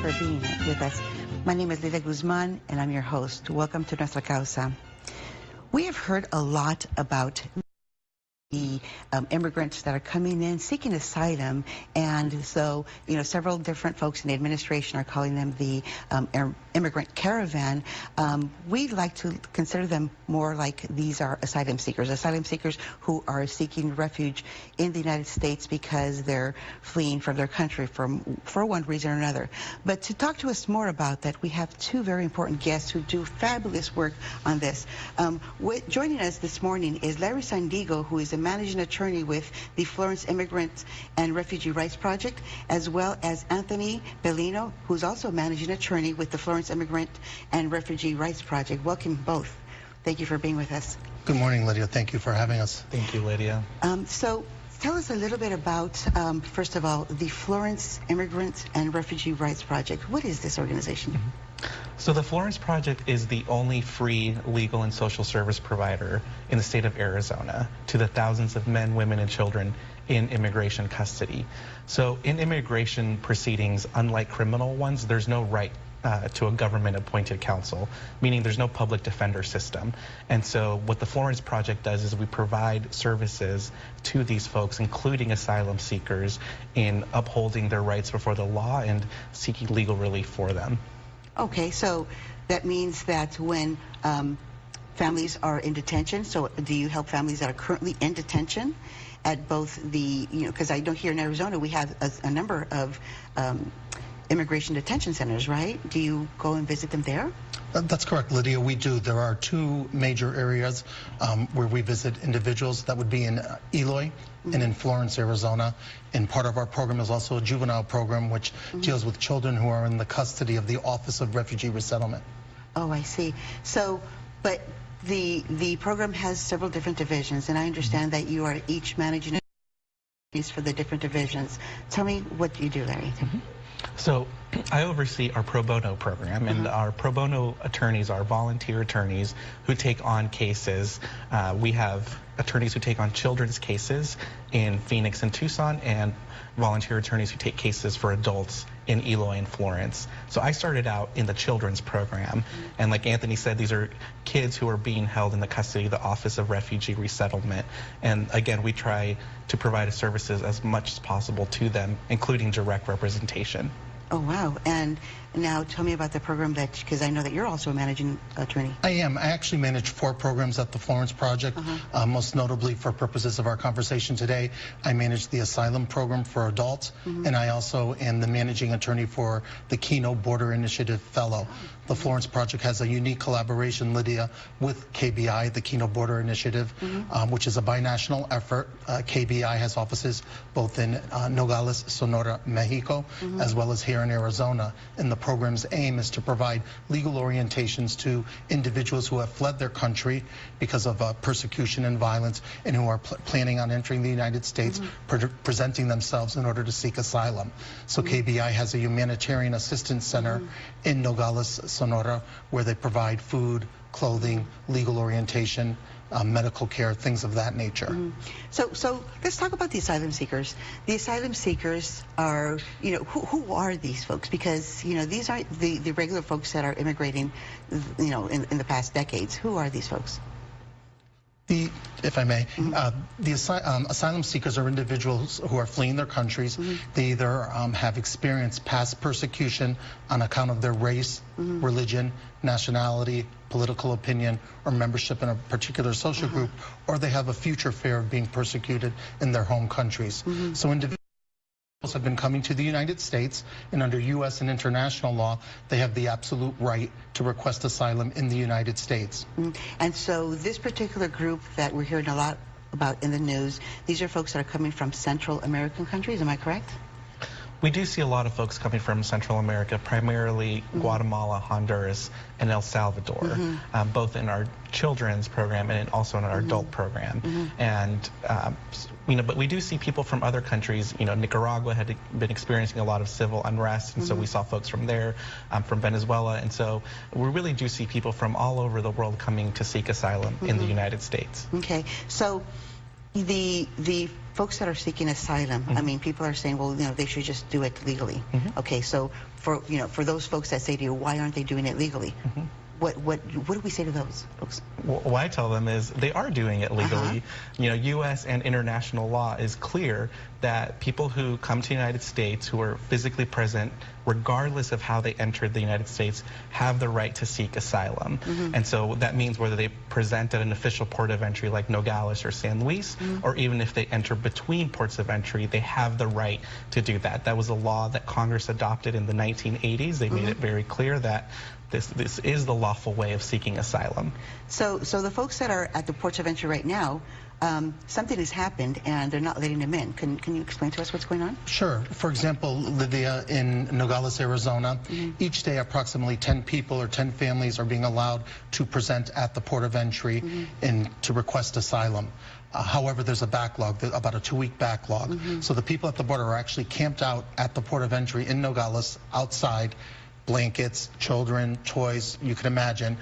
for being with us. My name is Lidia Guzman, and I'm your host. Welcome to Nuestra Causa. We have heard a lot about the immigrants that are coming in seeking asylum, and so several different folks in the administration are calling them the immigrant caravan. We'd like to consider them more like these are asylum seekers who are seeking refuge in the United States because they're fleeing from their country for one reason or another. But to talk to us more about that, we have two very important guests who do fabulous work on this. Joining us this morning is Larry Sandiego, who is a managing attorney with the Florence Immigrant and Refugee Rights Project, as well as Anthony Bellino, who's also a managing attorney with the Florence Immigrant and Refugee Rights Project. Welcome both. Thank you for being with us. Good morning, Lydia. Thank you for having us. Thank you, Lydia. So tell us a little bit about, first of all, the Florence Immigrant and Refugee Rights Project. What is this organization? So the Florence Project is the only free legal and social service provider in the state of Arizona to the thousands of men, women, and children in immigration custody. So in immigration proceedings, unlike criminal ones, there's no right to a government-appointed counsel, meaning there's no public defender system. And so what the Florence Project does is we provide services to these folks, including asylum seekers, in upholding their rights before the law and seeking legal relief for them. Okay, so that means that when families are in detention, so do you help families that are currently in detention at both the, because I know here in Arizona we have a number of immigration detention centers, right? Do you go and visit them there? That's correct, Lydia. We do. There are two major areas where we visit individuals. That would be in Eloy and in Florence, Arizona. And part of our program is also a juvenile program, which deals with children who are in the custody of the Office of Refugee Resettlement. Oh, I see. So, but the program has several different divisions, and I understand that you are each managing for the different divisions. Tell me what you do, Larry. So I oversee our pro bono program, and our pro bono attorneys are volunteer attorneys who take on cases. We have attorneys who take on children's cases in Phoenix and Tucson, and volunteer attorneys who take cases for adults in Eloy and Florence. So I started out in the children's program, and like Anthony said, these are kids who are being held in the custody of the Office of Refugee Resettlement. And again, we try to provide services as much as possible to them, including direct representation. Oh, wow. And now tell me about the program because I know that you're also a managing attorney. I am. I actually manage 4 programs at the Florence Project. Most notably, for purposes of our conversation today, I manage the asylum program for adults, and I also am the managing attorney for the Keno Border Initiative Fellow. The Florence Project has a unique collaboration, Lydia, with KBI, the Keno Border Initiative, which is a binational effort. KBI has offices both in Nogales, Sonora, Mexico, as well as here in Arizona. And the program's aim is to provide legal orientations to individuals who have fled their country because of persecution and violence, and who are planning on entering the United States, presenting themselves in order to seek asylum. So KBI has a humanitarian assistance center in Nogales, Sonora, where they provide food, clothing, legal orientation, medical care, things of that nature. So let's talk about the asylum seekers. The asylum seekers are, who are these folks? Because, these aren't the regular folks that are immigrating, in the past decades. Who are these folks? If I may, the asylum seekers are individuals who are fleeing their countries. They either have experienced past persecution on account of their race, religion, nationality, political opinion, or membership in a particular social group, or they have a future fear of being persecuted in their home countries. So individuals have been coming to the United States, and under U.S. and international law, they have the absolute right to request asylum in the United States. And so this particular group that we're hearing a lot about in the news, these are folks that are coming from Central American countries, am I correct? We do see a lot of folks coming from Central America, primarily Guatemala, Honduras, and El Salvador, both in our children's program and also in our adult program. And but we do see people from other countries. Nicaragua had been experiencing a lot of civil unrest, and so we saw folks from there, from Venezuela, and so we really do see people from all over the world coming to seek asylum in the United States. Okay, so The folks that are seeking asylum, I mean, people are saying, well, they should just do it legally. Okay, so for those folks that say to you, why aren't they doing it legally? What do we say to those folks? What I tell them is they are doing it legally. U.S. and international law is clear that people who come to the United States who are physically present, regardless of how they entered the United States, have the right to seek asylum. And so that means whether they present at an official port of entry like Nogales or San Luis, or even if they enter between ports of entry, they have the right to do that. That was a law that Congress adopted in the 1980s. They made it very clear that this is the lawful way of seeking asylum. So the folks that are at the ports of entry right now, something has happened and they're not letting them in. Can you explain to us what's going on? Sure. For example, Lydia, in Nogales, Arizona, each day approximately 10 people or 10 families are being allowed to present at the port of entry and to request asylum. However, there's a backlog, about a 2-week backlog. So the people at the border are actually camped out at the port of entry in Nogales, outside, blankets, children, toys, you can imagine,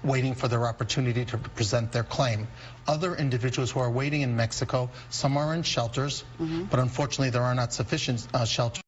waiting for their opportunity to present their claim. Other individuals who are waiting in Mexico, some are in shelters, but unfortunately there are not sufficient shelters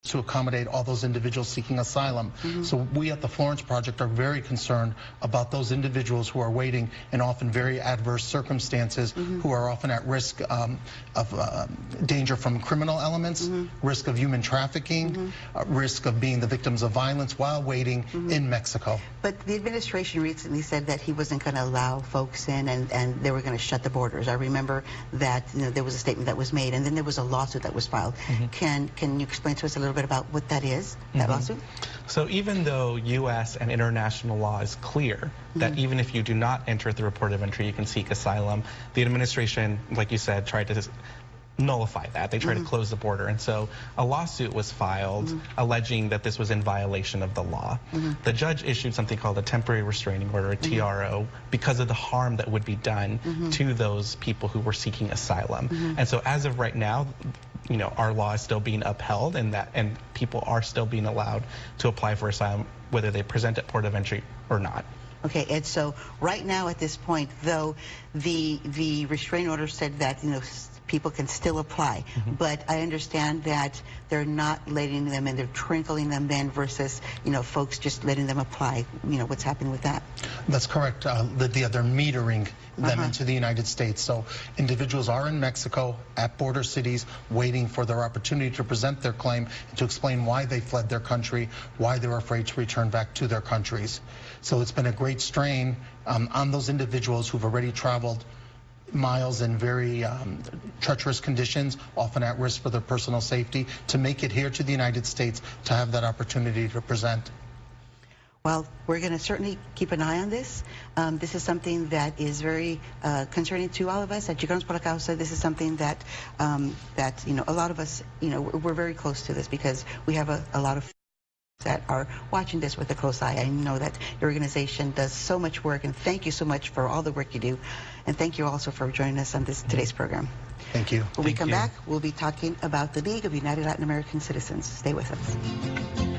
to accommodate all those individuals seeking asylum. So we at the Florence Project are very concerned about those individuals who are waiting in often very adverse circumstances, who are often at risk of danger from criminal elements, risk of human trafficking, risk of being the victims of violence while waiting in Mexico. But the administration recently said that he wasn't going to allow folks in and they were going to shut the borders. I remember that there was a statement that was made and then there was a lawsuit that was filed. Can you explain to us a little bit about what that is, that lawsuit? So even though U.S. and international law is clear that even if you do not enter at the port of entry, you can seek asylum, the administration, like you said, tried to nullify that. They tried to close the border. And so a lawsuit was filed alleging that this was in violation of the law. The judge issued something called a temporary restraining order, a TRO, because of the harm that would be done to those people who were seeking asylum. And so as of right now, our law is still being upheld and people are still being allowed to apply for asylum whether they present at port of entry or not. Okay, and so right now at this point, though, the restraining order said that people can still apply, but I understand that they're not letting them in, they're trickling them in versus folks just letting them apply. What's happening with that? That's correct, Lydia. They're metering them into the United States. So individuals are in Mexico at border cities waiting for their opportunity to present their claim and to explain why they fled their country, why they're afraid to return back to their countries. So it's been a great strain on those individuals who've already traveled miles in very treacherous conditions, often at risk for their personal safety, to make it here to the United States to have that opportunity to present. Well, we're going to certainly keep an eye on this. This is something that is very concerning to all of us at Chicanos Por La Causa. This is something that a lot of us, we're very close to this because we have a lot of that are watching this with a close eye. I know that your organization does so much work, and thank you so much for all the work you do. And thank you also for joining us on today's program. Thank you. When we come back, we'll be talking about the League of United Latin American Citizens. Stay with us.